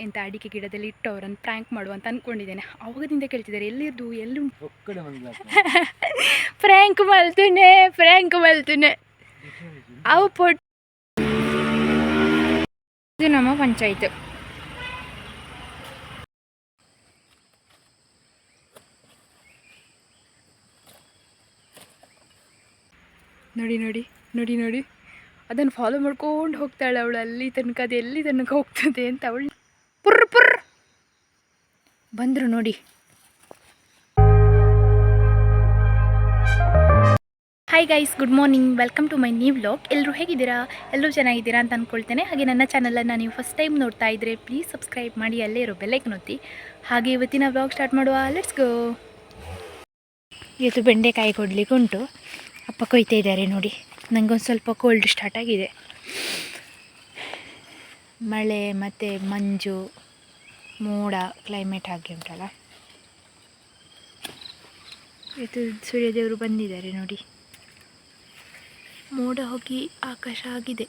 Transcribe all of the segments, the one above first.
ಎಂತ ಅಡಿಕೆ ಗಿಡದಲ್ಲಿ ಇಟ್ಟು ಅವರನ್ನು ಪ್ರ್ಯಾಂಕ್ ಮಾಡುವ ಅಂತ ಅಂದ್ಕೊಂಡಿದ್ದೇನೆ. ಅವಾಗದಿಂದ ಕೇಳ್ತಿದ್ದಾರೆ ಎಲ್ಲಿದ್ದು ಎಲ್ಲಿ ಫ್ರ್ಯಾಂಕ್ ಮಲ್ತುನೆ ಅವು ಪೊಟ್. ಇದು ನಮ್ಮ ಪಂಚಾಯತ್. ನೋಡಿ ನೋಡಿ ನೋಡಿ ನೋಡಿ ಅದನ್ನು ಫಾಲೋ ಮಾಡ್ಕೊಂಡು ಹೋಗ್ತಾಳೆ ಅವಳು. ಅಲ್ಲಿ ತನಕ ಅದು ಎಲ್ಲಿ ತನಕ ಹೋಗ್ತದೆ ಅಂತ ಅವಳು ಪುರ್ ಬಂದರು ನೋಡಿ. Hi guys, good morning, welcome to my new vlog. ಎಲ್ಲರೂ ಹೇಗಿದ್ದೀರಾ? ಎಲ್ಲರೂ ಚೆನ್ನಾಗಿದ್ದೀರಾ ಅಂತ ಅಂದ್ಕೊಳ್ತೇನೆ. ಹಾಗೆ ನನ್ನ ಚಾನಲನ್ನು ನೀವು ಫಸ್ಟ್ ಟೈಮ್ ನೋಡ್ತಾ ಇದ್ದರೆ ಪ್ಲೀಸ್ ಸಬ್ಸ್ಕ್ರೈಬ್ ಮಾಡಿ, ಅಲ್ಲೇ ಇರೋ ಬೆಲ್ಲೈಕನ್ ಒತ್ತಿ. ಹಾಗೆ ಇವತ್ತಿನ ವ್ಲಾಗ್ ಸ್ಟಾರ್ಟ್ ಮಾಡುವ, ಲೆಟ್ಸ್ ಗೋ. ಇವತ್ತು ಬೆಂಡೆಕಾಯಿ ಕೊಡಲಿಕ್ಕೆ ಉಂಟು. ಅಪ್ಪ ಕೊಯ್ತಾ ಇದ್ದಾರೆ ನೋಡಿ. ನನಗೊಂದು ಸ್ವಲ್ಪ ಕೋಲ್ಡ್ ಸ್ಟಾರ್ಟ್ ಆಗಿದೆ. ಮಳೆ ಮತ್ತು ಮಂಜು ಮೋಡ ಕ್ಲೈಮೇಟ್ ಹಾಗೆ ಉಂಟಲ್ಲ. ಇವತ್ತು ಸೂರ್ಯದೇವರು ಬಂದಿದ್ದಾರೆ ನೋಡಿ. ಮೋಡ ಹೋಗಿ ಆಕಾಶ ಆಗಿದೆ.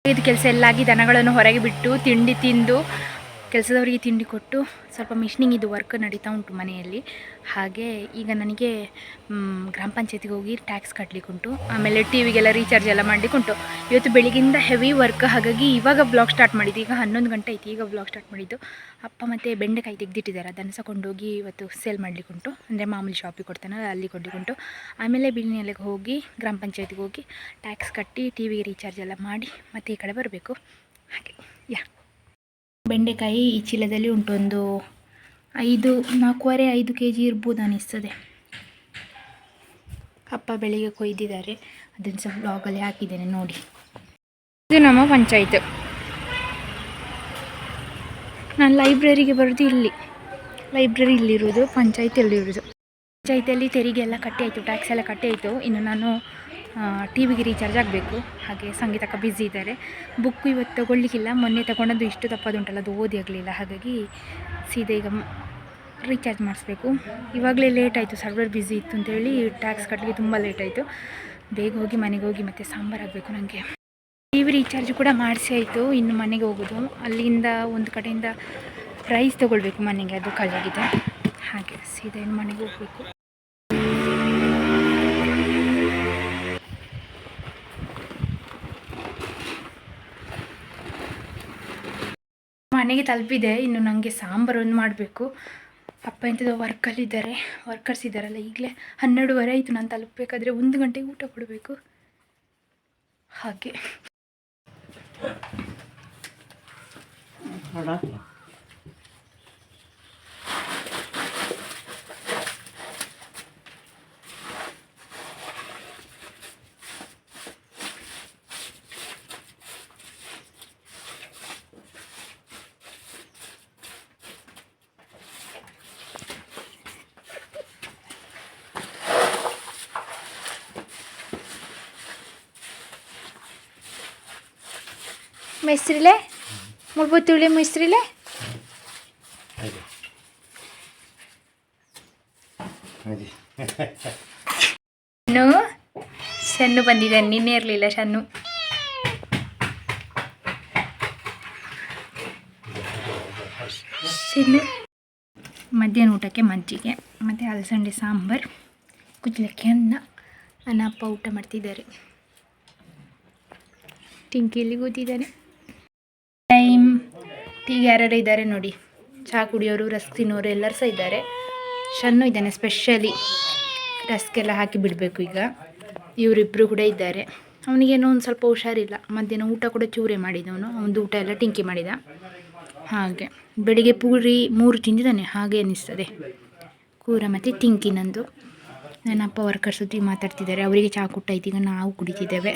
ಇದು ಕೆಲಸ ಎಲ್ಲ ಆಗಿ ದನಗಳನ್ನು ಹೊರಗೆ ಬಿಟ್ಟು ತಿಂಡಿ ತಿಂದು ಕೆಲಸದವರಿಗೆ ತಿಂಡಿ ಕೊಟ್ಟು ಸ್ವಲ್ಪ ಮಿಷನಿಂಗ್ ಇದು ವರ್ಕ್ ನಡೀತಾ ಉಂಟು ಮನೆಯಲ್ಲಿ. ಹಾಗೆ ಈಗ ನನಗೆ ಗ್ರಾಮ ಪಂಚಾಯತಿಗೆ ಹೋಗಿ ಟ್ಯಾಕ್ಸ್ ಕಟ್ಟಲಿಕ್ಕೆ ಉಂಟು. ಆಮೇಲೆ ಟಿ ವಿಗೆಲ್ಲ ರೀಚಾರ್ಜ್ ಎಲ್ಲ ಮಾಡಲಿಕ್ಕೆ ಉಂಟು. ಇವತ್ತು ಬೆಳಿಗ್ಗೆಯಿಂದ ಹೆವಿ ವರ್ಕ್, ಹಾಗಾಗಿ ಇವಾಗ ಬ್ಲಾಗ್ ಸ್ಟಾರ್ಟ್ ಮಾಡಿದ್ದು. ಈಗ 11 ಗಂಟೆ ಆಯಿತು, ಈಗ ಬ್ಲಾಗ್ ಸ್ಟಾರ್ಟ್ ಮಾಡಿದ್ದು. ಅಪ್ಪ ಮತ್ತು ಬೆಂಡೆಕಾಯಿ ತೆಗೆದಿಟ್ಟಿದ್ದಾರೆ, ಅದನ್ನು ಸಹ ಕೊಂಡೋಗಿ ಇವತ್ತು ಸೇಲ್ ಮಾಡಲಿಕ್ಕೆ ಉಂಟು. ಅಂದರೆ ಮಾಮೂಲಿ ಶಾಪಿಗೆ ಕೊಡ್ತಾನಲ್ಲ ಅಲ್ಲಿ ಕೊಡಲಿಕ್ಕೆ ಉಂಟು. ಆಮೇಲೆ ಬಿಲ್ನೆಲೆಗೆ ಹೋಗಿ ಗ್ರಾಮ ಪಂಚಾಯತಿಗೆ ಹೋಗಿ ಟ್ಯಾಕ್ಸ್ ಕಟ್ಟಿ ಟಿ ವಿಗೆ ರೀಚಾರ್ಜ್ ಎಲ್ಲ ಮಾಡಿ ಮತ್ತು ಈ ಕಡೆ ಬರಬೇಕು. ಹಾಗೆ ಬೆಂಡೆಕಾಯಿ ಈ ಚೀಲದಲ್ಲಿ ಉಂಟು. ಒಂದು 4.25 kg ಇರ್ಬೋದು ಅನ್ನಿಸ್ತದೆ. ಅಪ್ಪ ಬೆಳಿಗ್ಗೆ ಕೊಯ್ದಿದ್ದಾರೆ, ಅದನ್ನು ಸಹ ಬ್ಲಾಗಲ್ಲಿ ಹಾಕಿದ್ದೇನೆ ನೋಡಿ. ಇದು ನಮ್ಮ ಪಂಚಾಯತ್. ನಾನು ಲೈಬ್ರರಿಗೆ ಬರೋದು ಇಲ್ಲಿ. ಲೈಬ್ರರಿ ಇಲ್ಲಿರೋದು, ಪಂಚಾಯತ್ ಇಲ್ಲಿರೋದು. ಪಂಚಾಯತಿಯಲ್ಲಿ ತೆರಿಗೆ ಎಲ್ಲ ಕಟ್ಟಿ ಆಯಿತು, ಟ್ಯಾಕ್ಸ್ ಎಲ್ಲ ಕಟ್ಟಿ ಆಯಿತು. ಇನ್ನು ನಾನು ಟಿ ವಿಗೆ ರೀಚಾರ್ಜ್ ಆಗಬೇಕು. ಹಾಗೆ ಸಂಗೀತಕ್ಕ ಬ್ಯುಸಿ ಇದ್ದಾರೆ. ಬುಕ್ಕು ಇವತ್ತು ತೊಗೊಳ್ಲಿಕ್ಕಿಲ್ಲ, ಮೊನ್ನೆ ತೊಗೊಂಡದ್ದು ಇಷ್ಟು ತಪ್ಪದುಂಟಲ್ಲ, ಅದು ಓದಿ ಆಗಲಿಲ್ಲ. ಹಾಗಾಗಿ ಸೀದಾ ಈಗ ರೀಚಾರ್ಜ್ ಮಾಡಿಸ್ಬೇಕು. ಇವಾಗಲೇ ಲೇಟ್ ಆಯಿತು, ಸರ್ವರ್ ಬ್ಯುಸಿ ಇತ್ತು ಅಂತೇಳಿ ಟ್ಯಾಕ್ಸ್ ಕಟ್ಟಲಿಕ್ಕೆ ತುಂಬ ಲೇಟ್ ಆಯಿತು. ಬೇಗ ಹೋಗಿ ಮನೆಗೆ ಹೋಗಿ ಮತ್ತೆ ಸಾಂಬಾರು ಆಗಬೇಕು ನನಗೆ. ಟಿ ವಿ ರೀಚಾರ್ಜ್ ಕೂಡ ಮಾಡಿಸಿ ಆಯಿತು. ಇನ್ನು ಮನೆಗೆ ಹೋಗೋದು. ಅಲ್ಲಿಂದ ಒಂದು ಕಡೆಯಿಂದ ಪ್ರೈಸ್ ತೊಗೊಳ್ಬೇಕು ಮನೆಗೆ, ಅದು ಖಾಲಿಯಾಗಿದೆ. ಹಾಗೆ ಸೀದಾ ಇನ್ನು ಮನೆಗೆ ಹೋಗಬೇಕು. ಮನೆಗೆ ತಲುಪಿದೆ. ಇನ್ನು ನನಗೆ ಸಾಂಬಾರು ಒಂದು ಮಾಡಬೇಕು. ಅಪ್ಪ ಎಂಥದ್ದು ವರ್ಕಲ್ಲಿದ್ದಾರೆ, ವರ್ಕರ್ಸ್ ಇದ್ದಾರಲ್ಲ. ಈಗಲೇ 12:30 ಆಯಿತು. ನಾನು ತಲುಪಬೇಕಾದ್ರೆ 1 ಗಂಟೆಗೆ ಊಟ ಕೊಡಬೇಕು. ಹಾಗೆ ಮಿಸ್ತ್ರಿಲೆ ಮುಳ್ಬುತ್ತುಳಿ ಮಿಸ್ತ್ರಿಲೆ ಶನ್ನು ಬಂದಿದ್ದಾನೆ. ನಿನ್ನೆ ಇರಲಿಲ್ಲ ಶನ್ನು. ಮಧ್ಯಾಹ್ನ ಊಟಕ್ಕೆ ಮಜ್ಜಿಗೆ ಮತ್ತು ಅಲಸಂಡೆ ಸಾಂಬಾರು, ಕುಚ್ಚಲಕ್ಕಿ ಅನ್ನ ಅಪ್ಪ ಊಟ ಮಾಡ್ತಿದ್ದಾರೆ. ಟಿಂಕಿಯಲ್ಲಿ ಕೂತಿದ್ದಾನೆ. ಟೈಮ್ ಟೀಗೆ ಯಾರ್ಯಾರು ಇದ್ದಾರೆ ನೋಡಿ. ಚಹಾ ಕುಡಿಯೋರು, ರಸ್ಕ್ ತಿನ್ನೋರು ಎಲ್ಲರೂ ಸಹ ಇದ್ದಾರೆ. ಶನ್ನು ಇದ್ದಾನೆ, ಸ್ಪೆಷಲಿ ರಸ್ಕೆಲ್ಲ ಹಾಕಿ ಬಿಡಬೇಕು ಈಗ. ಇವರಿಬ್ಬರು ಕೂಡ ಇದ್ದಾರೆ. ಅವನಿಗೇನೋ ಒಂದು ಸ್ವಲ್ಪ ಹುಷಾರಿಲ್ಲ. ಮಧ್ಯಾಹ್ನ ಊಟ ಕೂಡ ಚೂರೇ ಮಾಡಿದವನು. ಅವನದು ಊಟ ಎಲ್ಲ ಟಿಂಕಿ ಮಾಡಿದ. ಹಾಗೆ ಬೆಳಿಗ್ಗೆ ಪೂರಿ 3 ತಿಂದಿದ್ದಾನೆ, ಹಾಗೆ ಅನ್ನಿಸ್ತದೆ. ಕೂರ ಮತ್ತು ಟಿಂಕಿ ನಂದು. ನನ್ನ ಅಪ್ಪ ವರ್ಕರ್ಸ್ ಜೊತೆ ಮಾತಾಡ್ತಿದ್ದಾರೆ. ಅವರಿಗೆ ಚಹಾ ಕೊಟ್ಟಾಯ್ತು, ಈಗ ನಾವು ಕುಡಿತಿದ್ದೇವೆ.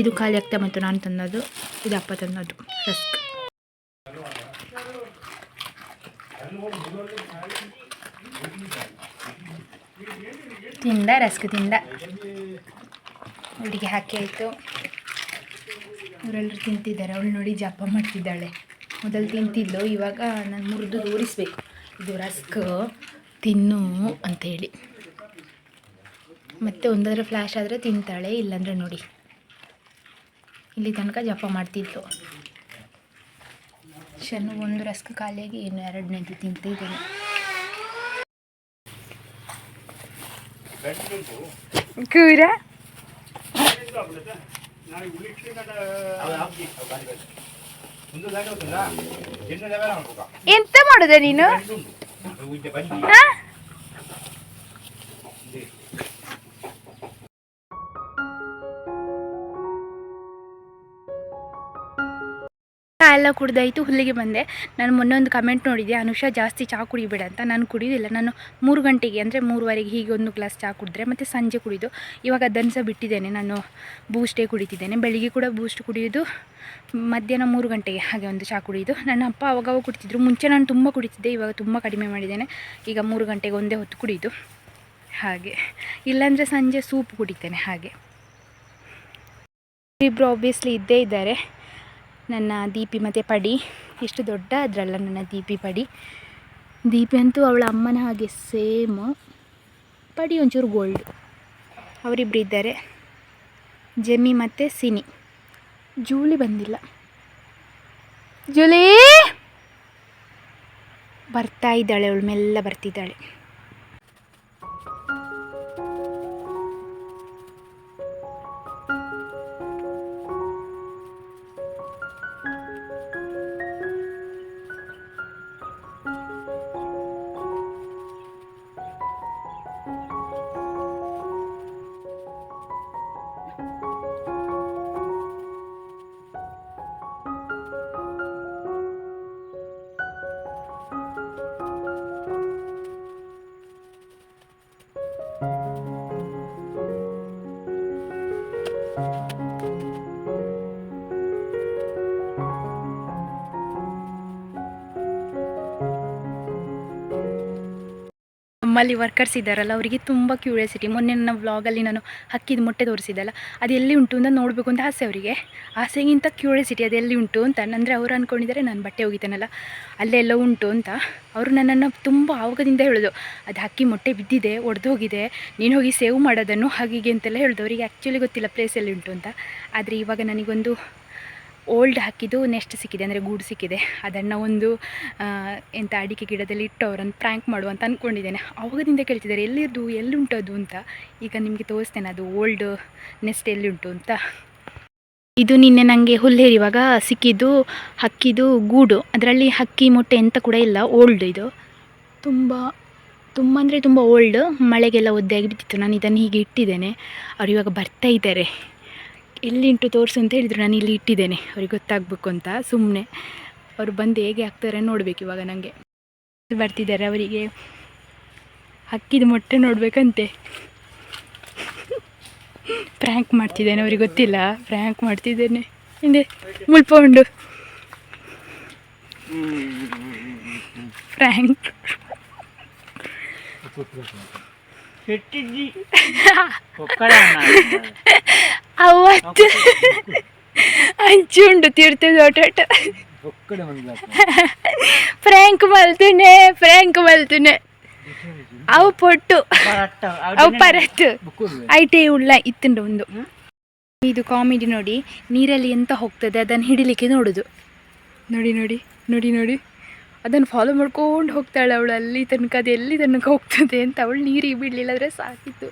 ಇದು ಖಾಲಿ ಆಗ್ತಾ ಮತ್ತು ನಾನು ತಂದದ್ದು, ಇದು ಅಪ್ಪ ತಂದದ್ದು ರಸ್ಕ್. ರಸ್ಕ್ ತಿಂದ, ಅವರಿಗೆ ಹಾಕಿ ಆಯಿತು. ಅವರೆಲ್ಲರೂ ತಿಂತಿದ್ದಾರೆ. ಅವಳು ನೋಡಿ ಜಪ ಮಾಡ್ತಿದ್ದಾಳೆ. ಮೊದಲು ತಿಂತಿದ್ಲು, ಇವಾಗ ನಾನು ಮುರಿದು ತೋರಿಸ್ಬೇಕು ಇದು ರಸ್ಕ್ ತಿನ್ನು ಅಂತ ಹೇಳಿ. ಮತ್ತೆ ಒಂದಾದ್ರೆ ಫ್ಲ್ಯಾಶ್ ಆದರೆ ತಿಂತಾಳೆ, ಇಲ್ಲಾಂದರೆ ನೋಡಿ ಇಲ್ಲಿ ತನಕ ಜಪ ಮಾಡ್ತಿದ್ಲು. ಶನ್ನು ಒಂದು ರಸ್ಕ್ ಖಾಲಿಯಾಗಿ ಇನ್ನು ಎರಡನೇದು ತಿಂತಿದ್ದೇನೆ. ಕೂರ ಎಂತ ಮಾಡುದ ನೀನು? ಎಲ್ಲ ಕುಡ್ದಾಯಿತು, ಹುಲ್ಲಿಗೆ ಬಂದೆ. ನಾನು ಮೊನ್ನೆ ಒಂದು ಕಮೆಂಟ್ ನೋಡಿದ್ದೆ, ಅನುಷಾ ಜಾಸ್ತಿ ಚಹಾ ಕುಡಿಬೇಡ ಅಂತ. ನಾನು ಕುಡಿಯೋದಿಲ್ಲ. ನಾನು 3 ಗಂಟೆಗೆ ಅಂದರೆ 3:15 ಹೀಗೆ ಒಂದು ಗ್ಲಾಸ್ ಚಹಾ ಕುಡಿದ್ರೆ ಮತ್ತು ಸಂಜೆ ಕುಡಿದು. ಇವಾಗ ಅದನ್ನು ಸಹ ಬಿಟ್ಟಿದ್ದೇನೆ. ನಾನು ಬೂಸ್ಟೇ ಕುಡಿತಿದ್ದೇನೆ. ಬೆಳಿಗ್ಗೆ ಕೂಡ ಬೂಸ್ಟ್ ಕುಡಿಯೋದು, ಮಧ್ಯಾಹ್ನ 3 ಗಂಟೆಗೆ ಹಾಗೆ ಒಂದು ಚಹಾ ಕುಡಿಯೋದು. ನನ್ನ ಅಪ್ಪ ಅವಾಗವಾಗ ಕುಡಿತಿದ್ರು. ಮುಂಚೆ ನಾನು ತುಂಬ ಕುಡಿತಿದ್ದೆ, ಇವಾಗ ತುಂಬ ಕಡಿಮೆ ಮಾಡಿದ್ದೇನೆ. ಈಗ 3 ಗಂಟೆಗೆ ಒಂದೇ ಹೊತ್ತು ಕುಡಿಯೋದು ಹಾಗೆ. ಇಲ್ಲಾಂದರೆ ಸಂಜೆ ಸೂಪ್ ಕುಡಿತೇನೆ ಹಾಗೆ. ಇಬ್ಬರು ಆಬ್ವಿಯಸ್ಲಿ ಇದ್ದೇ ಇದ್ದಾರೆ, ನನ್ನ ದೀಪಿ ಮತ್ತು ಪಡಿ. ಎಷ್ಟು ದೊಡ್ಡ ಅದರಲ್ಲ ನನ್ನ ದೀಪಿ ಪಡಿ. ದೀಪಿ ಅಂತೂ ಅವಳ ಅಮ್ಮನ ಹಾಗೆ ಸೇಮ್, ಪಡಿ ಒಂಚೂರು ಗೋಲ್ಡ್. ಅವರಿಬ್ಬರು ಇದ್ದಾರೆ, ಜೆಮ್ಮಿ ಮತ್ತು ಸಿನಿ. ಜೂಲಿ ಬಂದಿಲ್ಲ. ಜೂಲಿ ಬರ್ತಾ ಇದ್ದಾಳೆ, ಅವಳು ಮೆಲ್ಲ ಬರ್ತಿದ್ದಾಳೆ. ನಮ್ಮಲ್ಲಿ ವರ್ಕರ್ಸ್ ಇದ್ದಾರಲ್ಲ, ಅವರಿಗೆ ತುಂಬ ಕ್ಯೂರಿಯಾಸಿಟಿ. ಮೊನ್ನೆ ನನ್ನ ವ್ಲಾಗಲ್ಲಿ ನಾನು ಹಕ್ಕಿದ ಮೊಟ್ಟೆ ತೋರಿಸಿದ್ದಲ್ಲ, ಅದು ಎಲ್ಲಿ ಉಂಟು ಅಂತ ನೋಡಬೇಕು ಅಂತ ಆಸೆ ಅವರಿಗೆ. ಆಸೆಗಿಂತ ಕ್ಯೂರಿಯಾಸಿಟಿ ಅದು ಎಲ್ಲಿ ಉಂಟು ಅಂತ. ಅಂದರೆ ಅವರು ಅಂದ್ಕೊಂಡಿದ್ದಾರೆ ನಾನು ಬಟ್ಟೆ ಹೋಗಿದ್ದೇನಲ್ಲ ಅಲ್ಲೆಲ್ಲ ಉಂಟು ಅಂತ. ಅವರು ನನ್ನನ್ನು ತುಂಬ ಆವಾಗದಿಂದ ಹೇಳೋದು, ಅದು ಹಕ್ಕಿ ಮೊಟ್ಟೆ ಬಿದ್ದಿದೆ, ಒಡೆದು ಹೋಗಿದೆ, ನೀನು ಹೋಗಿ ಸೇವ್ ಮಾಡೋದನ್ನು ಹಾಗೆ ಅಂತೆಲ್ಲ ಹೇಳೋದು. ಅವರಿಗೆ ಆ್ಯಕ್ಚುಲಿ ಗೊತ್ತಿಲ್ಲ ಪ್ಲೇಸಲ್ಲಿ ಉಂಟು ಅಂತ. ಆದರೆ ಇವಾಗ ನನಗೊಂದು ಓಲ್ಡ್ ಹಾಕಿದ್ದು ನೆಸ್ಟ್ ಸಿಕ್ಕಿದೆ, ಅಂದರೆ ಗೂಡು ಸಿಕ್ಕಿದೆ. ಅದನ್ನು ಒಂದು ಎಂಥ ಅಡಿಕೆ ಗಿಡದಲ್ಲಿ ಇಟ್ಟು ಅವರನ್ನು ಪ್ರ್ಯಾಂಕ್ ಮಾಡುವಂತ ಅಂದ್ಕೊಂಡಿದ್ದೇನೆ. ಆವಾಗದಿಂದ ಕೇಳ್ತಿದ್ದಾರೆ ಎಲ್ಲಿದ್ದು, ಎಲ್ಲಿ ಉಂಟದು ಅಂತ. ಈಗ ನಿಮಗೆ ತೋರಿಸ್ತೇನೆ ಅದು ಓಲ್ಡ್ ನೆಸ್ಟ್ ಎಲ್ಲಿ ಉಂಟು ಅಂತ. ಇದು ನಿನ್ನೆ ನನಗೆ ಹುಲ್ಲೇರಿವಾಗ ಸಿಕ್ಕಿದ್ದು ಹಕ್ಕಿದು ಗೂಡು. ಅದರಲ್ಲಿ ಹಕ್ಕಿ ಮೊಟ್ಟೆ ಎಂತ ಕೂಡ ಇಲ್ಲ, ಓಲ್ಡ್ ಇದು. ತುಂಬ ಅಂದರೆ ತುಂಬ ಓಲ್ಡ್. ಮಳೆಗೆಲ್ಲ ಒದ್ದೆಯಾಗಿ ಬಿದ್ದಿತ್ತು. ನಾನು ಇದನ್ನು ಹೀಗೆ ಇಟ್ಟಿದ್ದೇನೆ. ಅವ್ರು ಇವಾಗ ಬರ್ತಾ ಇದ್ದಾರೆ. ಎಲ್ಲಿ ಉಂಟು ತೋರಿಸು ಅಂತ ಹೇಳಿದರು. ನಾನು ಇಲ್ಲಿ ಇಟ್ಟಿದ್ದೇನೆ, ಅವ್ರಿಗೆ ಗೊತ್ತಾಗಬೇಕು ಅಂತ. ಸುಮ್ಮನೆ ಅವರು ಬಂದು ಹೇಗೆ ಆಗ್ತಾರೆ ನೋಡಬೇಕು ಇವಾಗ. ನನಗೆ ಬರ್ತಿದ್ದಾರೆ, ಅವರಿಗೆ ಹಕ್ಕಿದ ಮೊಟ್ಟೆ ನೋಡಬೇಕಂತೆ. ಪ್ರ್ಯಾಂಕ್ ಮಾಡ್ತಿದ್ದೇನೆ, ಅವ್ರಿಗೆ ಗೊತ್ತಿಲ್ಲ ಪ್ರ್ಯಾಂಕ್ ಮಾಡ್ತಿದ್ದೇನೆ. ಹಿಂದೆ ಮುಲ್ಪ ಉಂಡು ಪ್ರ್ಯಾಂಕ್. ಅವತ್ತು ಅಂಚು ಉಂಡು ತೀರ್ತದೆ ಒಟ್ಟ ಫ್ರ್ಯಾಂಕ್ ಮಲ್ತುನೆ ಅವು ಪೊಟ್ಟು ಅವು ಪರತ್ ಐಟೇ ಉಳ್ಳ ಇತ್ತುಂಡು ಒಂದು. ಇದು ಕಾಮಿಡಿ ನೋಡಿ, ನೀರಲ್ಲಿ ಎಂತ ಹೋಗ್ತದೆ ಅದನ್ನು ಹಿಡಿಲಿಕ್ಕೆ ನೋಡೋದು. ನೋಡಿ ಅದನ್ನು ಫಾಲೋ ಮಾಡ್ಕೊಂಡು ಹೋಗ್ತಾಳೆ ಅವಳು ಅಲ್ಲಿ ತನಕ. ಅದು ಎಲ್ಲಿ ತನಕ ಹೋಗ್ತದೆ ಅಂತ. ಅವಳು ನೀರಿಗೆ ಬಿಡಲಿಲ್ಲ ಆದರೆ ಸಾಕಿತ್ತು.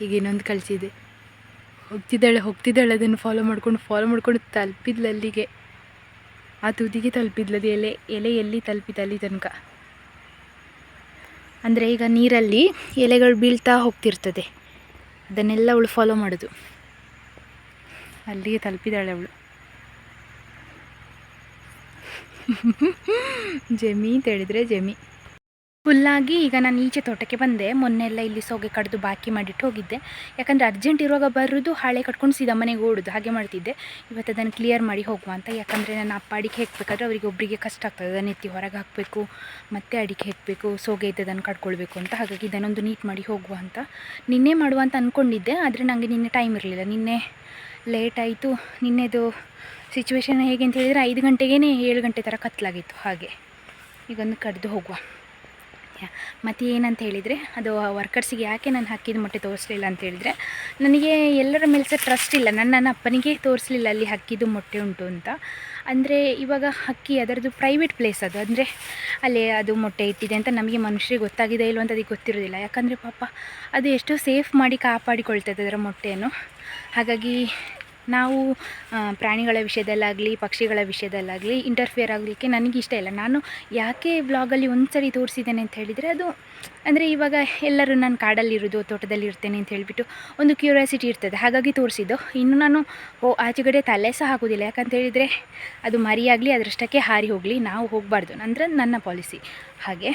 ಈಗ ಇನ್ನೊಂದು ಕಳಿಸಿದೆ, ಹೋಗ್ತಿದ್ದಾಳೆ ಅದನ್ನು ಫಾಲೋ ಮಾಡ್ಕೊಂಡು ತಲುಪಿದ್ಲು ಅಲ್ಲಿಗೆ. ಆ ತುದಿಗೆ ತಲುಪಿದ್ಲು. ಅದು ಎಲೆ ಎಲ್ಲಿ ತಲುಪಿತು ಅಲ್ಲಿ ತನಕ. ಅಂದರೆ ಈಗ ನೀರಲ್ಲಿ ಎಲೆಗಳು ಬೀಳ್ತಾ ಹೋಗ್ತಿರ್ತದೆ, ಅದನ್ನೆಲ್ಲ ಅವಳು ಫಾಲೋ ಮಾಡೋದು. ಅಲ್ಲಿಗೆ ತಲುಪಿದ್ದಾಳೆ ಅವಳು. ಜಮಿ ಅಂತ ಹೇಳಿದರೆ ಜಮಿ. ಫುಲ್ಲಾಗಿ ಈಗ ನಾನು ಈಚೆ ತೋಟಕ್ಕೆ ಬಂದೆ. ಮೊನ್ನೆ ಎಲ್ಲ ಇಲ್ಲಿ ಸೋಗೆ ಕಡ್ದು ಬಾಕಿ ಮಾಡಿಟ್ಟು ಹೋಗಿದ್ದೆ. ಯಾಕಂದರೆ ಅರ್ಜೆಂಟ್ ಇರುವಾಗ ಬರೋದು, ಹಾಳೆ ಕಟ್ಕೊಂಡು ಸೀದಾ ಮನೆಗೆ ಓಡೋದು, ಹಾಗೆ ಮಾಡ್ತಿದ್ದೆ. ಇವತ್ತು ಅದನ್ನು ಕ್ಲಿಯರ್ ಮಾಡಿ ಹೋಗುವ ಅಂತ. ಯಾಕಂದರೆ ನಾನು ಅಪ್ಪ ಅಡಿಕೆ ಹಾಕಬೇಕಾದ್ರೆ ಅವರಿಗೆ ಒಬ್ಬರಿಗೆ ಕಷ್ಟ ಆಗ್ತದೆ. ಅದನ್ನು ಎತ್ತಿ ಹೊರಗೆ ಹಾಕಬೇಕು, ಮತ್ತೆ ಅಡಿಕೆ ಹಾಕಬೇಕು, ಸೋಗೆ ಇದ್ದದನ್ನು ಕಟ್ಕೊಳ್ಬೇಕು ಅಂತ. ಹಾಗಾಗಿ ಇದನ್ನೊಂದು ನೀಟ್ ಮಾಡಿ ಹೋಗುವ ಅಂತ ನಿನ್ನೆ ಮಾಡುವ ಅಂತ ಅಂದ್ಕೊಂಡಿದ್ದೆ. ಆದರೆ ನನಗೆ ನಿನ್ನೆ ಟೈಮ್ ಇರಲಿಲ್ಲ. ನಿನ್ನೆ ಲೇಟ್ ಆಯಿತು. ನಿನ್ನೆದು ಸಿಚುವೇಶನ್ ಹೇಗೆ ಅಂತ ಹೇಳಿದರೆ 5 ಗಂಟೆಗೇ 7 ಗಂಟೆ ಥರ ಕತ್ತಲಾಗಿತ್ತು. ಹಾಗೆ ಈಗೊಂದು ಕಡ್ದು ಹೋಗುವ. ಮತ್ತು ಏನಂತ ಹೇಳಿದರೆ, ಅದು ವರ್ಕರ್ಸಿಗೆ ಯಾಕೆ ನಾನು ಹಾಕಿದ ಮೊಟ್ಟೆ ತೋರಿಸಲಿಲ್ಲ ಅಂತ ಹೇಳಿದರೆ, ನನಗೆ ಎಲ್ಲರ ಮೇಲೆ ಸಹ ಟ್ರಸ್ಟ್ ಇಲ್ಲ. ನನ್ನ ಅಪ್ಪನಿಗೆ ತೋರಿಸಲಿಲ್ಲ ಅಲ್ಲಿ ಹಕ್ಕಿದು ಮೊಟ್ಟೆ ಉಂಟು ಅಂತ. ಅಂದರೆ ಇವಾಗ ಹಕ್ಕಿ ಅದರದ್ದು ಪ್ರೈವೇಟ್ ಪ್ಲೇಸ್ ಅದು. ಅಂದರೆ ಅಲ್ಲಿ ಅದು ಮೊಟ್ಟೆ ಇಟ್ಟಿದೆ ಅಂತ ನಮಗೆ ಮನುಷ್ಯರಿಗೆ ಗೊತ್ತಾಗಿದೆ ಇಲ್ಲೋ ಅಂತ ಅದಕ್ಕೆ ಗೊತ್ತಿರೋದಿಲ್ಲ. ಯಾಕಂದರೆ ಪಾಪ ಅದು ಎಷ್ಟೋ ಸೇಫ್ ಮಾಡಿ ಕಾಪಾಡಿಕೊಳ್ತದೆ ಅದರ ಮೊಟ್ಟೆಯನ್ನು. ಹಾಗಾಗಿ ನಾವು ಪ್ರಾಣಿಗಳ ವಿಷಯದಲ್ಲಾಗಲಿ ಪಕ್ಷಿಗಳ ವಿಷಯದಲ್ಲಾಗಲಿ ಇಂಟರ್ಫಿಯರ್ ಆಗಲಿಕ್ಕೆ ನನಗೆ ಇಷ್ಟ ಇಲ್ಲ. ನಾನು ಯಾಕೆ ವ್ಲಾಗಲ್ಲಿ ಒಂದು ಸರಿ ತೋರಿಸಿದ್ದೇನೆ ಅಂತ ಹೇಳಿದರೆ, ಅದು ಅಂದರೆ ಇವಾಗ ಎಲ್ಲರೂ ನಾನು ಕಾಡಲ್ಲಿರೋದು ತೋಟದಲ್ಲಿ ಇರ್ತೇನೆ ಅಂತ ಹೇಳಿಬಿಟ್ಟು ಒಂದು ಕ್ಯೂರಿಯಾಸಿಟಿ ಇರ್ತದೆ, ಹಾಗಾಗಿ ತೋರಿಸಿದ್ದು. ಇನ್ನು ನಾನು ಆಚೆಗಡೆ ತಲೆ ಸಹ ಹಾಕೋದಿಲ್ಲ. ಯಾಕಂತ ಹೇಳಿದರೆ ಅದು ಮರಿಯಾಗಲಿ ಅದರಷ್ಟಕ್ಕೆ ಹಾರಿ ಹೋಗಲಿ, ನಾವು ಹೋಗಬಾರ್ದು ಅಂದರೆ ನನ್ನ ಪಾಲಿಸಿ. ಹಾಗೆ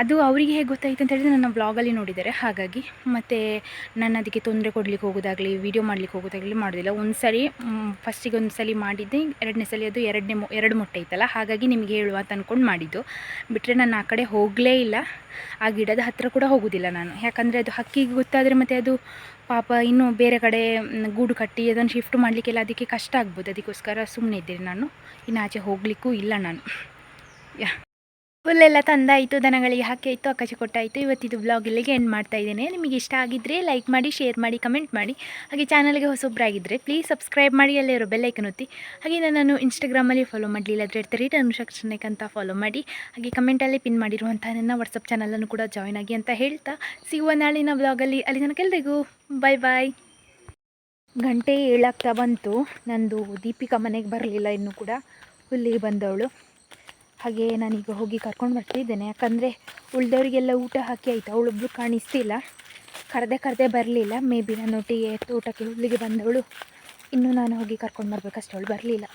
ಅದು ಅವರಿಗೆ ಹೇಗೆ ಗೊತ್ತಾಯಿತು ಅಂತ ಹೇಳಿದರೆ ನನ್ನ ಬ್ಲಾಗಲ್ಲಿ ನೋಡಿದ್ದಾರೆ. ಹಾಗಾಗಿ ಮತ್ತು ನಾನು ಅದಕ್ಕೆ ತೊಂದರೆ ಕೊಡಲಿಕ್ಕೆ ಹೋಗೋದಾಗಲಿ ವೀಡಿಯೋ ಮಾಡಲಿಕ್ಕೆ ಹೋಗೋದಾಗಲಿ ಮಾಡೋದಿಲ್ಲ. ಒಂದು ಸರಿ ಫಸ್ಟಿಗೆ ಒಂದು ಸಲ ಮಾಡಿದ್ದೆ, ಎರಡನೇ ಸಲ ಅದು ಎರಡು ಮೊಟ್ಟೆ ಇತ್ತಲ್ಲ, ಹಾಗಾಗಿ ನಿಮಗೆ ಹೇಳುವ ಅಂತ ಅಂದ್ಕೊಂಡು ಮಾಡಿದ್ದು. ಬಿಟ್ಟರೆ ನಾನು ಆ ಕಡೆ ಹೋಗಲೇ ಇಲ್ಲ, ಆ ಗಿಡದ ಹತ್ತಿರ ಕೂಡ ಹೋಗೋದಿಲ್ಲ ನಾನು. ಯಾಕಂದರೆ ಅದು ಹಕ್ಕಿಗೆ ಗೊತ್ತಾದರೆ ಮತ್ತು ಅದು ಪಾಪ ಇನ್ನೂ ಬೇರೆ ಕಡೆ ಗೂಡು ಕಟ್ಟಿ ಅದನ್ನು ಶಿಫ್ಟ್ ಮಾಡಲಿಕ್ಕೆಲ್ಲ ಅದಕ್ಕೆ ಕಷ್ಟ ಆಗ್ಬೋದು. ಅದಕ್ಕೋಸ್ಕರ ಸುಮ್ಮನೆ ಇದ್ದೇನೆ ನಾನು. ಇನ್ನು ಆಚೆ ಹೋಗಲಿಕ್ಕೂ ಇಲ್ಲ ನಾನು. ಹುಲ್ಲೆಲ್ಲ ತಂದಾಯಿತು, ದನಗಳಿಗೆ ಹಾಕಿ ಆಯಿತು, ಅಕ್ಕಚಿ ಕೊಟ್ಟಾಯಿತು. ಇವತ್ತಿದು ಬ್ಲಾಗ್ ಇಲ್ಲಿಗೆ ಎಂಡ್ ಮಾಡ್ತಾ ಇದ್ದೇನೆ. ನಿಮಗೆ ಇಷ್ಟ ಆಗಿದ್ದರೆ ಲೈಕ್ ಮಾಡಿ, ಶೇರ್ ಮಾಡಿ, ಕಮೆಂಟ್ ಮಾಡಿ. ಹಾಗೆ ಚಾನಲ್ಗೆ ಹೊಸೊಬ್ಬರಾಗಿದ್ದರೆ ಪ್ಲೀಸ್ ಸಬ್ಸ್ಕ್ರೈಬ್ ಮಾಡಿ, ಅಲ್ಲೇ ಇರೋ ಬೆಲ್ಲೈಕನ್ ಒತ್ತಿ. ಹಾಗೆ ನನ್ನನ್ನು ಇನ್ಸ್ಟಾಗ್ರಾಮಲ್ಲಿ ಫಾಲೋ ಮಾಡಲಿಲ್ಲ ಅಂದರೆ @ಅನುಷಾಕ್ಷಣಿಕ್ ಅಂತ ಫಾಲೋ ಮಾಡಿ. ಹಾಗೆ ಕಮೆಂಟಲ್ಲಿ ಪಿನ್ ಮಾಡಿರುವಂಥ ನನ್ನ ವಾಟ್ಸಪ್ ಚಾನಲನ್ನು ಕೂಡ ಜಾಯ್ನ್ ಆಗಿ ಅಂತ ಹೇಳ್ತಾ ಸಿಗುವ ನಾಳಿನ ಬ್ಲಾಗಲ್ಲಿ. ಅಲ್ಲಿ ತನಕ ಎಲ್ರಿಗೂ ಬಾಯ್ ಬಾಯ್. ಗಂಟೆ 7 ಆಗ್ತಾ ಬಂತು. ನಂದು ದೀಪಿಕಾ ಮನೆಗೆ ಬರಲಿಲ್ಲ ಇನ್ನೂ ಕೂಡ, ಹುಲ್ಲಿಗೆ ಬಂದವಳು. ಹಾಗೆ ನಾನೀಗ ಹೋಗಿ ಕರ್ಕೊಂಡು ಬರ್ತಿದ್ದೇನೆ. ಯಾಕಂದರೆ ಉಳಿದವರಿಗೆಲ್ಲ ಊಟ ಹಾಕಿ ಆಯಿತು, ಅವಳೊಬ್ಬಳು ಕಾಣಿಸ್ತಿಲ್ಲ, ಕರೆದೇ ಬರಲಿಲ್ಲ. ಮೇ ಬಿ ನನ್ನೊಟ್ಟಿಗೆ ತೋಟಕ್ಕೆ ಹುಲ್ಲಿಗೆ ಬಂದವಳು. ಇನ್ನೂ ನಾನು ಹೋಗಿ ಕರ್ಕೊಂಡು ಬರಬೇಕಷ್ಟೆ, ಅವಳು ಬರಲಿಲ್ಲ.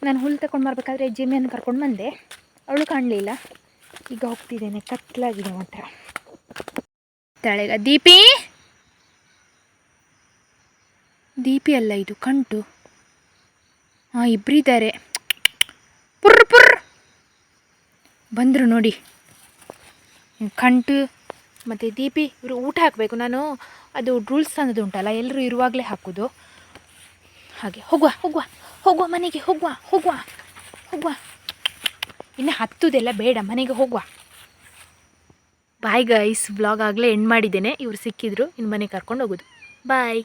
ನಾನು ಹುಲ್ಲು ತಗೊಂಡು ಬರಬೇಕಾದ್ರೆ ಜಿಮ್ಮಿಯನ್ನು ಕರ್ಕೊಂಡು ಬಂದೆ, ಅವಳು ಕಾಣಲಿಲ್ಲ. ಈಗ ಹೋಗ್ತಿದ್ದೇನೆ, ಕತ್ತಲಾಗಿದೆ ಮಾತ್ರ. ತಳೆಗ ದೀಪಿ ಅಲ್ಲ ಇದು, ಕಂಟು. ಹಾಂ, ಇಬ್ಬರಿದ್ದಾರೆ. ಬಂದರು ನೋಡಿ, ಕಂಟು ಮತ್ತು ದೀಪಿ. ಇವರು ಊಟ ಹಾಕಬೇಕು. ನಾನು ಅದು ರೂಲ್ಸ್ ಅನ್ನೋದು ಉಂಟಲ್ಲ, ಎಲ್ಲರೂ ಇರುವಾಗಲೇ ಹಾಕೋದು. ಹಾಗೆ ಹೋಗುವ ಮನೆಗೆ, ಹೋಗುವ. ಇನ್ನು ಹತ್ತುದೆಲ್ಲ ಬೇಡ, ಮನೆಗೆ ಹೋಗುವ. ಬಾಯ್ ಗೈಸ್, ಬ್ಲಾಗ್ ಆಗಲೇ ಎಂಡ್ ಮಾಡಿದ್ದೇನೆ. ಇವರು ಸಿಕ್ಕಿದ್ರು, ಇನ್ನು ಮನೆಗೆ ಕರ್ಕೊಂಡು ಹೋಗೋದು. ಬಾಯ್.